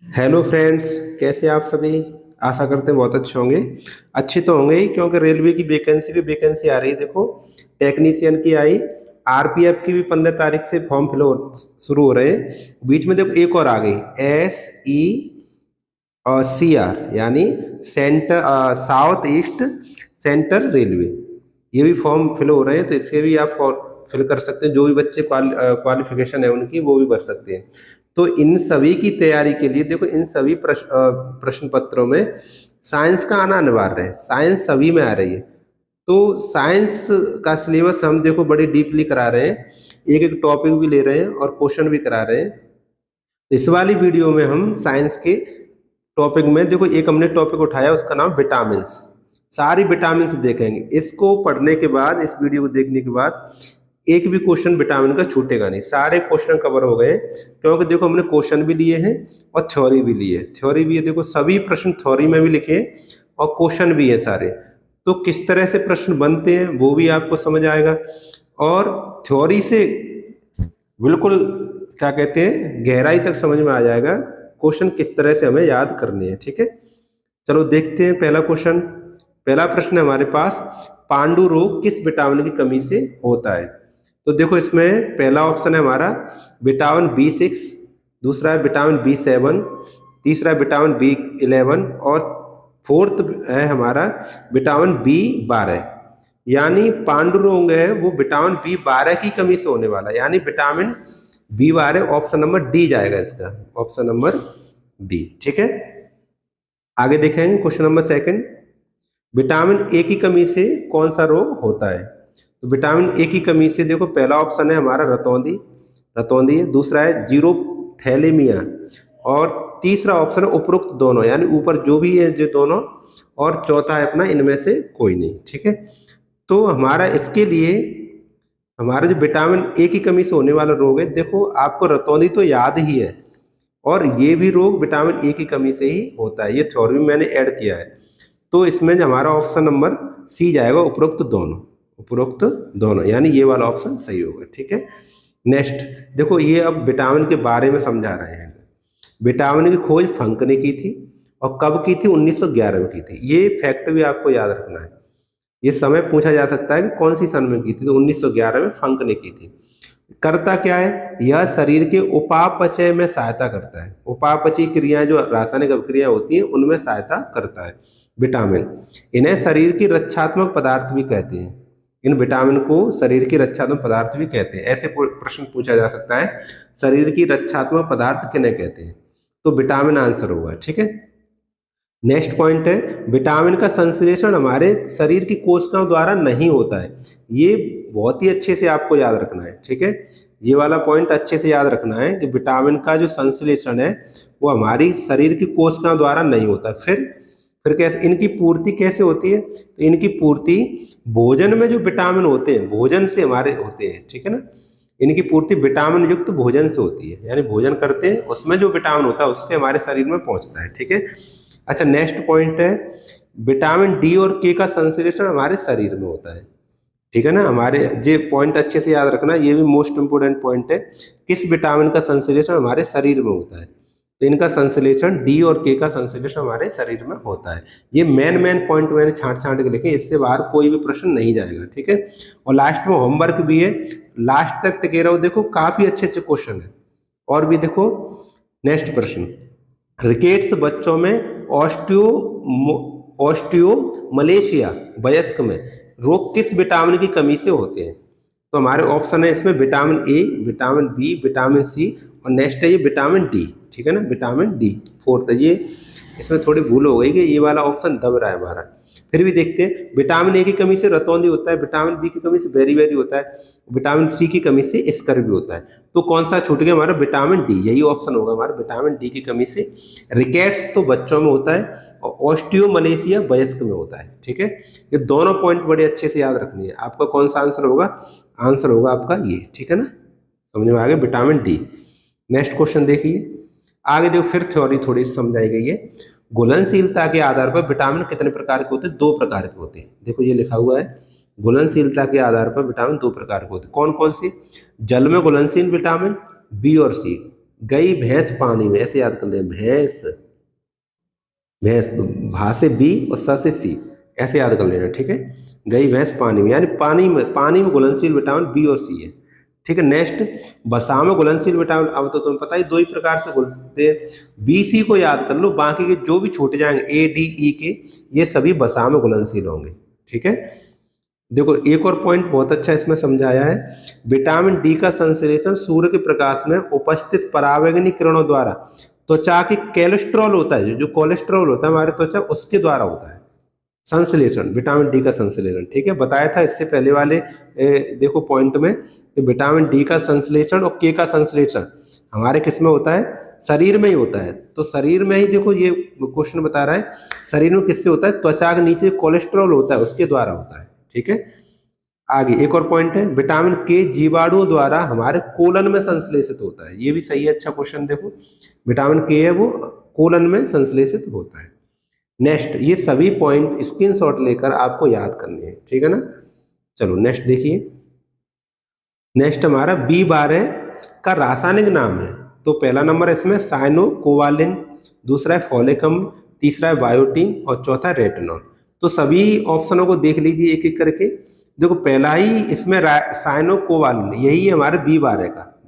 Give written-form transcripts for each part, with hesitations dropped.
Hello friends, कैसे आप सभी। आशा करते हैं बहुत अच्छे होंगे। अच्छे तो होंगे ही, क्योंकि रेलवे की वैकेंसी आ रही है। देखो, टेक्नीशियन की आई, आरपीएफ की भी 15 तारीख से फॉर्म फिल शुरू हो रहे हैं। बीच में देखो एक और आ गई, SECR, यानी centre south east central railway. ये भी फॉर्म फिल हो रहे हैं, तो इसके भी आप फॉर्म फिल कर सकते हैं। जो भी बच्चे क्वालिफिकेशन है उनकी, वो भी भर सकते हैं। तो इन सभी की तैयारी के लिए देखो, इन सभी प्रश्न पत्रों में साइंस का आना अनिवार्य है। साइंस सभी में आ रही है। तो साइंस का सिलेबस हम देखो बड़ी डीपली करा रहे हैं। एक एक टॉपिक भी ले रहे हैं और क्वेश्चन भी करा रहे हैं। इस वाली वीडियो में हम साइंस के टॉपिक में देखो, एक हमने टॉपिक उठाया, उसका नाम विटामिन्स। सारी विटामिन्स देखेंगे। इसको पढ़ने के बाद, इस वीडियो को देखने के बाद एक भी क्वेश्चन विटामिन का छूटेगा नहीं। सारे क्वेश्चन कवर हो गए, क्योंकि देखो हमने क्वेश्चन भी लिए हैं और थ्योरी भी ली है। थ्योरी भी है, देखो सभी प्रश्न थ्योरी में भी लिखे हैं और क्वेश्चन भी है सारे। तो किस तरह से प्रश्न बनते हैं वो भी आपको समझ आएगा। और थ्योरी से बिल्कुल, क्या कहते हैं, गहराई तक समझ में आ जाएगा क्वेश्चन किस तरह से हमें याद करने हैं। ठीक है, चलो देखते हैं पहला क्वेश्चन। पहला प्रश्न है हमारे पास, पांडु रोग किस विटामिन की कमी से होता है। तो देखो, इसमें पहला ऑप्शन है हमारा विटामिन B6, दूसरा है विटामिन B7, तीसरा है विटामिन B11 और फोर्थ है हमारा विटामिन B12। यानी पांडु रोग है वो विटामिन B12 की कमी से होने वाला है, यानी vitamin B12। Option number D जाएगा इसका, ऑप्शन नंबर डी। ठीक है, आगे देखेंगे question number second. Vitamin A की कमी से कौन सा रोग होता है। तो विटामिन ए की कमी से देखो, पहला ऑप्शन है हमारा रतौंधी, रतौंधी है। दूसरा है जीरो थैलेमिया और तीसरा ऑप्शन है उपरोक्त दोनों, यानी ऊपर जो भी है जो दोनों, और चौथा है अपना इनमें से कोई नहीं। ठीक है, तो हमारा इसके लिए हमारा जो विटामिन ए की कमी से होने वाला रोग है, देखो आपको रतौंधी तो याद ही है, और ये भी रोग विटामिन ए की कमी से ही होता है। ये थ्योरी में मैंने ऐड किया है। तो इसमें जो हमारा ऑप्शन नंबर सी जाएगा, उपरोक्त दोनों। उपरोक्त दोनों, यानी ये वाला ऑप्शन सही होगा। ठीक है, नेक्स्ट देखो, ये अब विटामिन के बारे में समझा रहे हैं। विटामिन की खोज फंक ने की थी, और कब की थी, 1911 में की थी। ये फैक्ट भी आपको याद रखना है। ये समय पूछा जा सकता है कि कौन सी सन में की थी, तो 1911 में फंक ने की थी। करता क्या है, यह शरीर के उपापचय में सहायता करता है। उपापचय क्रियाएं, जो रासायनिक अभिक्रियाएं होती हैं, उनमें सहायता करता है विटामिन। इन्हें शरीर की रक्षात्मक पदार्थ भी कहते हैं। इन विटामिन को शरीर की रक्षात्मक पदार्थ भी कहते हैं। ऐसे प्रश्न पूछा जा सकता है, शरीर की रक्षात्मक पदार्थ किन्हें कहते हैं, तो विटामिन आंसर होगा। ठीक है, नेक्स्ट पॉइंट है, विटामिन का संश्लेषण हमारे शरीर की कोशिकाओं द्वारा नहीं होता है। ये बहुत ही अच्छे से आपको याद रखना है। ठीक है, ये वाला पॉइंट अच्छे से याद रखना है कि विटामिन का जो संश्लेषण है वो हमारी शरीर की कोशिकाओं द्वारा नहीं होता। फिर कैसे इनकी पूर्ति कैसे होती है, तो इनकी पूर्ति भोजन में जो विटामिन होते हैं, भोजन से हमारे होते हैं। ठीक है ना, इनकी पूर्ति विटामिन युक्त भोजन से होती है, यानी भोजन करते हैं उसमें जो विटामिन होता है उससे हमारे शरीर में पहुंचता है। ठीक है, अच्छा नेक्स्ट पॉइंट है, विटामिन डी और के का संश्लेषण हमारे शरीर में होता है। ठीक है ना, हमारे ये पॉइंट अच्छे से याद रखना, ये भी मोस्ट इंपोर्टेंट पॉइंट है। किस विटामिन का संश्लेषण हमारे शरीर में होता है, तो इनका संश्लेषण डी और के का संश्लेषण हमारे शरीर में होता है। ये मेन पॉइंट मैंने छांट छांट के लिखे, इससे बाहर कोई भी प्रश्न नहीं जाएगा। ठीक है, और लास्ट में होमवर्क भी है, लास्ट तक टिके रहो। देखो काफी अच्छे अच्छे क्वेश्चन है। और भी देखो, नेक्स्ट प्रश्न, रिकेट्स बच्चों में ऑस्टियो मलेशिया वयस्क में रोग किस विटामिन की कमी से होते हैं। तो हमारे ऑप्शन है इसमें vitamin A, vitamin B, vitamin C, और नेक्स्ट है ये विटामिन डी। ठीक है ना, विटामिन डी फोर्थ है। ये इसमें थोड़ी भूल हो गई कि ये वाला ऑप्शन दब रहा है हमारा। फिर भी देखते हैं, विटामिन ए की कमी से रतौंधी होता है, विटामिन बी की कमी से बेरी होता है, विटामिन सी की कमी से स्कर्वी होता है। तो कौन सा छूट गया हमारा, विटामिन डी। यही ऑप्शन होगा हमारा, विटामिन डी की कमी से। रिकेट्स तो बच्चों में होता है, और ऑस्टियोमलेशिया वयस्क में होता है। ठीक है, ये दोनों पॉइंट बड़े अच्छे से याद रखनी है। आपका कौन सा आंसर होगा, आंसर होगा आपका ये। ठीक है ना, समझ में आ गया, विटामिन डी। नेक्स्ट क्वेश्चन देखिए, आगे देखो, फिर थ्योरी थोड़ी समझाई गई है। घुलनशीलता के आधार पर विटामिन कितने प्रकार के होते हैं, दो प्रकार के होते हैं। देखो ये लिखा हुआ है, घुलनशीलता के आधार पर विटामिन दो प्रकार के होते हैं। कौन कौन से, जल में घुलनशील विटामिन बी और सी, गई भैंस पानी में, ऐसे याद कर ले, भैंस, भैंस तो भा से बी और स से सी, ऐसे याद कर लेना, ठीक है। गई भैंस पानी में, यानी पानी में घुलनशील विटामिन बी और सी है, ठीक है। नेक्स्ट, वसा में घुलनशील विटामिन, अब तो तुम्हें पता है दो ही प्रकार से घुलते हैं, बी सी को याद कर लो, बाकी के जो भी छूट जाएंगे ए डी ई के, ये सभी वसा में घुलनशील होंगे, ठीक है। देखो एक और पॉइंट बहुत अच्छा इसमें समझाया है, विटामिन डी का संश्लेषण सूर्य के प्रकाश में उपस्थित परावैंगनी किरणों द्वारा त्वचा की कोलेस्ट्रॉल होता है, जो कोलेस्ट्रॉल होता है हमारे त्वचा, उसके द्वारा होता है संश्लेषण, विटामिन डी का संश्लेषण, ठीक है। बताया था इससे पहले वाले देखो पॉइंट में कि विटामिन डी का संश्लेषण और के का संश्लेषण हमारे किस में होता है, शरीर में ही होता है। तो शरीर में ही देखो ये क्वेश्चन बता रहा है, शरीर में किससे होता है, त्वचा के नीचे कोलेस्ट्रॉल होता है उसके द्वारा होता है, ठीक है। आगे एक और पॉइंट है, विटामिन के जीवाणुओं द्वारा हमारे कोलन में संश्लेषित होता है, ये भी सही है, अच्छा क्वेश्चन देखो, विटामिन के है वो कोलन में संश्लेषित होता है। नेक्स्ट, ये सभी पॉइंट स्क्रीनशॉट लेकर आपको याद करने हैं, ठीक है ना। चलो नेक्स्ट देखिए, नेक्स्ट हमारा B12 का रासायनिक नाम है, तो पहला नंबर इसमें साइनोकोवालिन, दूसरा है फॉलेकम, तीसरा है बायोटीन और चौथा है रेटिनॉल। तो सभी ऑप्शनों को देख लीजिए एक एक करके। देखो पहला ही इसमें साइनोकोवालिन, यही है हमारे B12 का,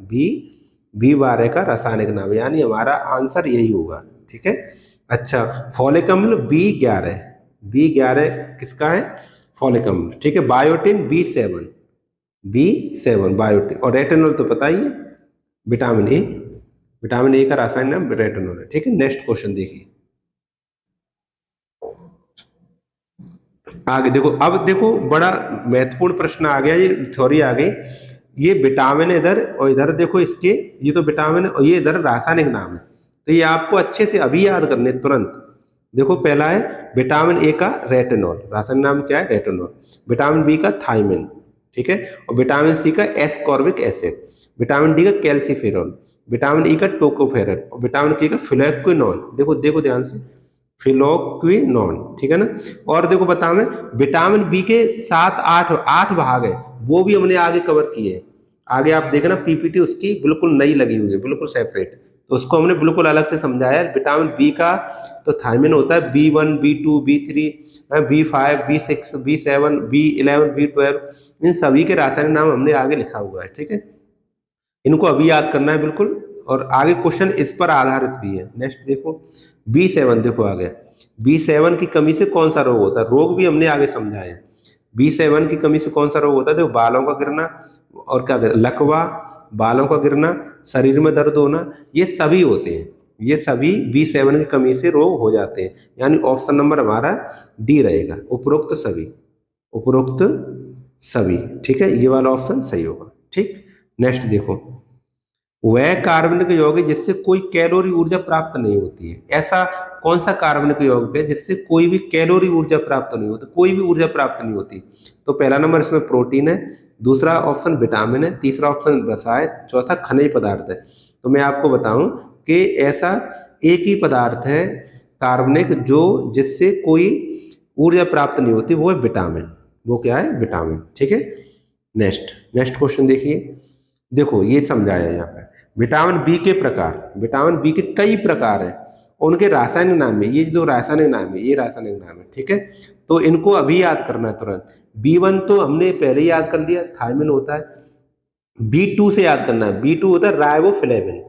B12 का रासायनिक नाम, यानी हमारा आंसर यही होगा, ठीक है। अच्छा, फॉलिक अम्ल B11 किसका है, फॉलिक अम्ल, ठीक है। बायोटिन B7 बायोटिन, और रेटिनॉल तो पता ही है, विटामिन ए का रासायनिक नाम रेटिनॉल है, ठीक है। नेक्स्ट क्वेश्चन देखिए, आगे देखो, अब देखो बड़ा महत्वपूर्ण प्रश्न आ गया, ये थ्योरी आ गई, ये विटामिन इधर और इधर देखो इसके, ये तो विटामिन और ये इधर रासायनिक नाम है, तो ये आपको अच्छे से अभी याद करने तुरंत। देखो पहला है विटामिन ए का रेटिनॉल, रासायनिक नाम क्या है, रेटिनॉल। विटामिन बी का थाइमिन, ठीक है। और विटामिन सी का एस्कॉर्बिक एसिड, विटामिन डी का कैल्सीफेरॉल, विटामिन ई का टोकोफेरल और विटामिन के का फ्लैक्विनॉल। देखो देखो ध्यान से, फिलोक्विनॉन, ठीक है ना। और देखो बता मैं, विटामिन बी के 7 8 भाग है, वो भी हमने आगे कवर किए हैं। आगे आप देखना पीपीटी उसकी बिल्कुल नई लगी हुई है, बिल्कुल सेपरेट, तो उसको हमने बिल्कुल अलग से समझाया है। विटामिन बी का तो थायमिन होता है, B1 B2 B3 B5 B6 B7 B11 B12, इन सभी के रासायनिक नाम हमने आगे लिखा हुआ है, ठीक है। इनको अभी याद करना है बिल्कुल, और आगे क्वेश्चन इस पर आधारित भी है। नेक्स्ट देखो B7, देखो आ गया, B7 की कमी से कौन सा रोग होता है, रोग भी हमने आगे समझाया है। B7 की कमी से कौन सा रोग होता है, देखो बालों का गिरना, और क्या लकवा, बालों का गिरना, शरीर में दर्द होना, ये सभी होते हैं, ये सभी B7 की कमी से रोग हो जाते हैं, यानी ऑप्शन नंबर हमारा डी रहेगा, उपरोक्त सभी, ठीक है, ये वाला ऑप्शन सही होगा, ठीक। नेक्स्ट देखो, वह कार्बनिक यौगिक है जिससे कोई कैलोरी ऊर्जा प्राप्त नहीं होती है, ऐसा कौन सा कार्बनिक यौगिक है जिससे कोई भी कैलोरी ऊर्जा प्राप्त नहीं होती, कोई भी ऊर्जा प्राप्त नहीं होती। तो पहला नंबर इसमें प्रोटीन है, दूसरा ऑप्शन विटामिन है, तीसरा ऑप्शन वसा है, चौथा खनिज पदार्थ है। तो मैं आपको बताऊं कि ऐसा एक ही पदार्थ है कार्बनिक जो जिससे कोई ऊर्जा प्राप्त नहीं होती, वो है विटामिन, वो क्या है, विटामिन, ठीक है। नेक्स्ट क्वेश्चन देखिए, देखो ये समझाया यहाँ पे, विटामिन बी के प्रकार, विटामिन बी के कई प्रकार हैं, उनके रासायनिक नाम है, ये जो रासायनिक नाम है, ये रासायनिक नाम है, ठीक है। तो इनको अभी याद करना है तुरंत। B1 तो हमने पहले ही याद कर लिया, थायमिन होता है। B2 से याद करना है, B2 होता है राइबोफ्लेविन,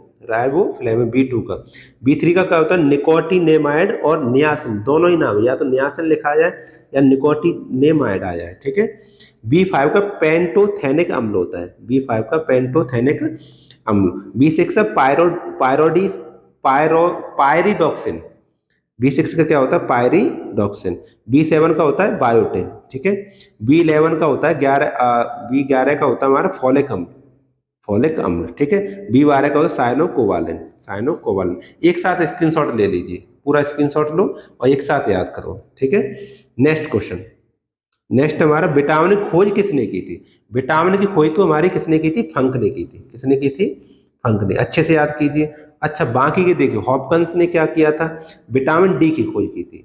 B2 का। B3 का क्या होता है, निकोटिनेमाइड और नियासिन, दोनों ही नाम है, या तो नियासिन लिखा जाए या निकोटिनेमाइड आ जाए, ठीक है। B5 का पेंटोथेनिक अम्ल होता है, B5 का पेंटोथेनिक अम्ल। B6 का पायरिडॉक्सिन, B6 का क्या होता है, पायरिडॉक्सिन। B7 का होता है बायोटिन, ठीक है। B11 का होता है B11 का होता है हमारा फॉलिक अम्ल, ठीक है। B12 का होता है साइनोकोवालिन। एक साथ स्क्रीनशॉट ले लीजिए, पूरा स्क्रीनशॉट लो और एक साथ याद करो, ठीक है। नेक्स्ट क्वेश्चन, नेक्स्ट हमारा विटामिन की खोज किसने की थी, विटामिन की खोज तो हमारी किसने की थी, फंक ने की थी, किसने की थी, फंक ने, अच्छे से याद कीजिए। अच्छा बाकी के देखिए, हॉपकिंस ने क्या किया था, विटामिन डी की खोज की थी,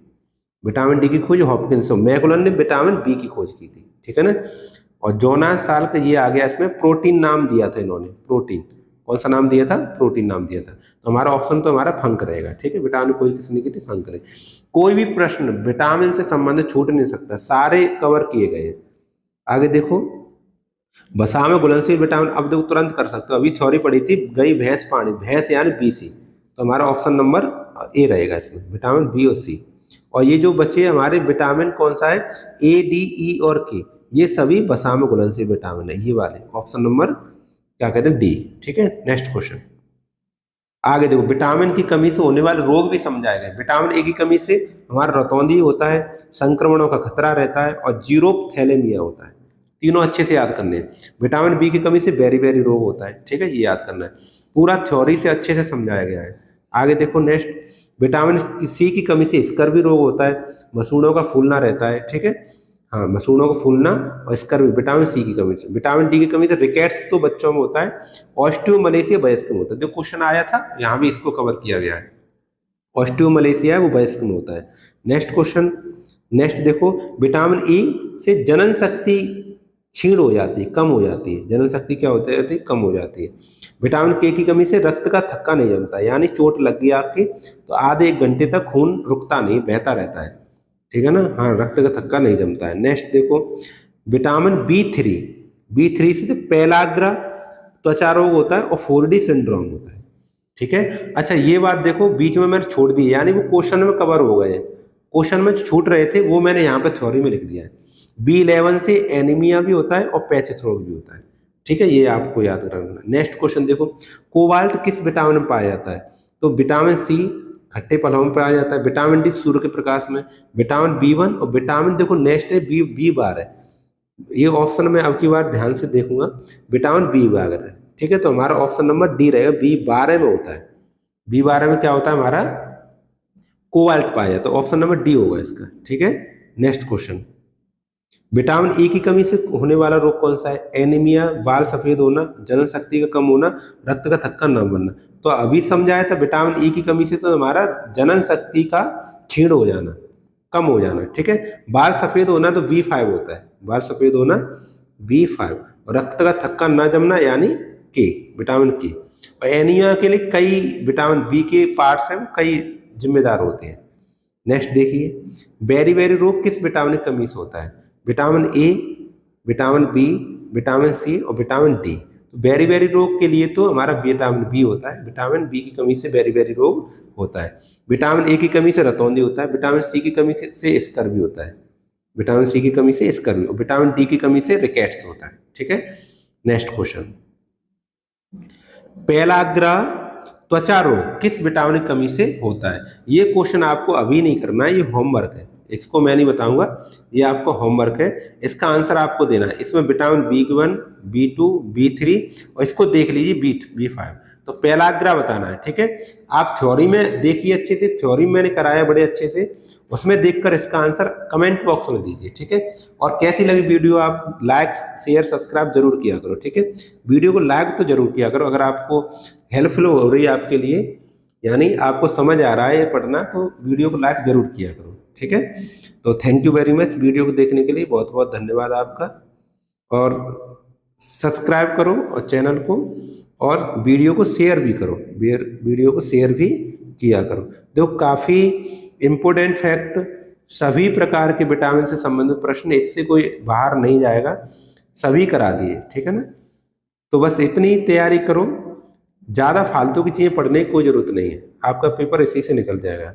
विटामिन डी की खोज हॉपकिंस, मैकुलन ने विटामिन बी की खोज की थी, ठीक है ना। और जोनास साल का ये आ गया, इसमें प्रोटीन नाम दिया था इन्होंने, प्रोटीन, कौन सा नाम दिया था, प्रोटीन नाम दिया था। तो हमारा ऑप्शन तो हमारा फंक रहेगा, ठीक है, विटामिन कोई किसी नेगेटिव फंक रहे। कोई भी प्रश्न विटामिन से संबंधित छूट नहीं सकता, सारे कवर किए गए हैं। आगे देखो, वसा में घुलनशील विटामिन, अब देखो तुरंत कर सकते हो, अभी थ्योरी पढ़ी थी, गई भैंस पानी, भैंस यानी BC, तो हमारा ऑप्शन नंबर ए रहेगा इसमें, विटामिन बी और सी। और ये जो बचे हमारे विटामिन कौन सा है, A, D, E और K, ये सभी वसा में घुलनशील विटामिन है, ये वाले ऑप्शन नंबर क्या कहते हैं, डी। ठीक है, नेक्स्ट क्वेश्चन। आगे देखो, विटामिन की कमी से होने वाले रोग भी समझाए गए। विटामिन ए की कमी से हमारा रतौंधी होता है, संक्रमणों का खतरा रहता है, और जीरोथैलेमिया होता है। तीनों अच्छे से याद करने हैं। विटामिन बी की कमी से बेरी बेरी रोग होता है, ठीक है, ये याद करना है, पूरा थ्योरी से अच्छे से समझाया गया है। आगे देखो नेक्स्ट, विटामिन सी की कमी से स्कर्वी रोग होता है, मसूड़ों का फूलना रहता है, ठीक है, हाँ, मसूड़ों को फूलना और स्कर्वी विटामिन सी की कमी से। विटामिन डी की कमी से रिकेट्स तो बच्चों में होता है, ऑस्टियोमलेशिया वयस्क में होता है, जो क्वेश्चन आया था यहाँ भी इसको कवर किया गया है। ऑस्टियोमलेशिया है वो वयस्क में होता है। नेक्स्ट क्वेश्चन, नेक्स्ट देखो, विटामिन ई से जनन शक्ति क्षीण हो जाती है, कम हो जाती है, जनन शक्ति क्या होती है, कम हो जाती है। विटामिन के की कमी से रक्त का थक्का नहीं जमता, यानी चोट लग गई आपकी तो आधे 1 घंटे तक खून रुकता नहीं, बहता रहता है, ठीक है ना, हाँ, रक्त का थक्का नहीं जमता है। नेक्स्ट देखो, विटामिन बी थ्री से तो पेलाग्रा त्वचा रोग होता है और 4D सिंड्रोम होता है, ठीक है। अच्छा, ये बात देखो बीच में मैंने छोड़ दी, यानी वो क्वेश्चन में कवर हो गए हैं, क्वेश्चन में छूट रहे थे वो मैंने यहाँ पे थ्योरी में लिख दिया है। B11 से एनीमिया भी होता है और पैचेस रोग भी होता है, ठीक है, ये आपको याद रखना। नेक्स्ट क्वेश्चन देखो, कोबाल्ट किस विटामिन में पाया जाता है, तो विटामिन सी खट्टे फलों में पाया जाता है, विटामिन डी सूर्य के प्रकाश में, विटामिन B1 और विटामिन देखो नेक्स्ट है बी बार है, ये ऑप्शन में अब की बार ध्यान से देखूंगा, विटामिन B12 है, ठीक है, तो हमारा ऑप्शन नंबर डी रहेगा, B12 में होता है। B12 में क्या होता है हमारा, कोबाल्ट पाया जाता है, ऑप्शन नंबर डी होगा इसका, ठीक है। नेक्स्ट क्वेश्चन, विटामिन ई की कमी से होने वाला रोग कौन सा है, एनीमिया, बाल सफेद होना, जनन शक्ति का कम होना, रक्त का थक्का न बनना। तो अभी समझाया था विटामिन ई की कमी से तो हमारा जनन शक्ति का क्षीण हो जाना, कम हो जाना, ठीक है। बाल सफेद होना तो B5 होता है, बाल सफेद होना B5, और रक्त का थक्का न जमना यानी के, विटामिन के। और एनीमिया के लिए कई विटामिन बी के पार्ट्स हैं, कई जिम्मेदार होते हैं। नेक्स्ट देखिए, बेरी बेरी रोग किस विटामिन की कमी से होता है, vitamin A, vitamin B, vitamin C और विटामिन डी। तो बेरी बेरी रोग के लिए तो हमारा विटामिन बी होता है, विटामिन बी की कमी से बेरी बेरी रोग होता है। विटामिन ए की कमी से रतौंधी होता है, विटामिन सी की कमी से स्कर्वी होता है, विटामिन सी की कमी से स्कर्वी, और विटामिन डी की कमी से रिकेट्स होता है, ठीक है। नेक्स्ट क्वेश्चन, पेलाग्रा त्वचा रोग किस विटामिन की कमी से होता है। ये क्वेश्चन आपको अभी नहीं करना है, ये होमवर्क है, इसको मैं नहीं बताऊंगा, ये आपको होमवर्क है, इसका आंसर आपको देना है। इसमें विटामिन B1, B2, B3 और इसको देख लीजिए B5, तो पेलाग्रा बताना है, ठीक है। आप थ्योरी में देखिए अच्छे से, थ्योरी में मैंने कराया बड़े अच्छे से, उसमें देखकर इसका आंसर कमेंट बॉक्स में दीजिए, ठीक है। और कैसी लगी वीडियो, आप लाइक शेयर सब्सक्राइब जरूर किया करो, ठीक है। वीडियो को लाइक तो जरूर किया करो, अगर आपको हेल्पफुल हो रही है आपके लिए, यानी आपको समझ आ रहा है ये पढ़ना, तो वीडियो को लाइक जरूर किया करो, ठीक है। तो thank you very much, video को देखने के लिए बहुत बहुत धन्यवाद आपका, और सब्सक्राइब करो और चैनल को, और वीडियो को शेयर भी करो, वीडियो को शेयर भी किया करो। देखो काफ़ी इम्पोर्टेंट फैक्ट, सभी प्रकार के विटामिन से संबंधित प्रश्न, इससे कोई बाहर नहीं जाएगा, सभी करा दिए, ठीक है ना। तो बस इतनी तैयारी करो, ज़्यादा फालतू की चीज़ें पढ़ने की कोई ज़रूरत नहीं है, आपका पेपर इसी से निकल जाएगा।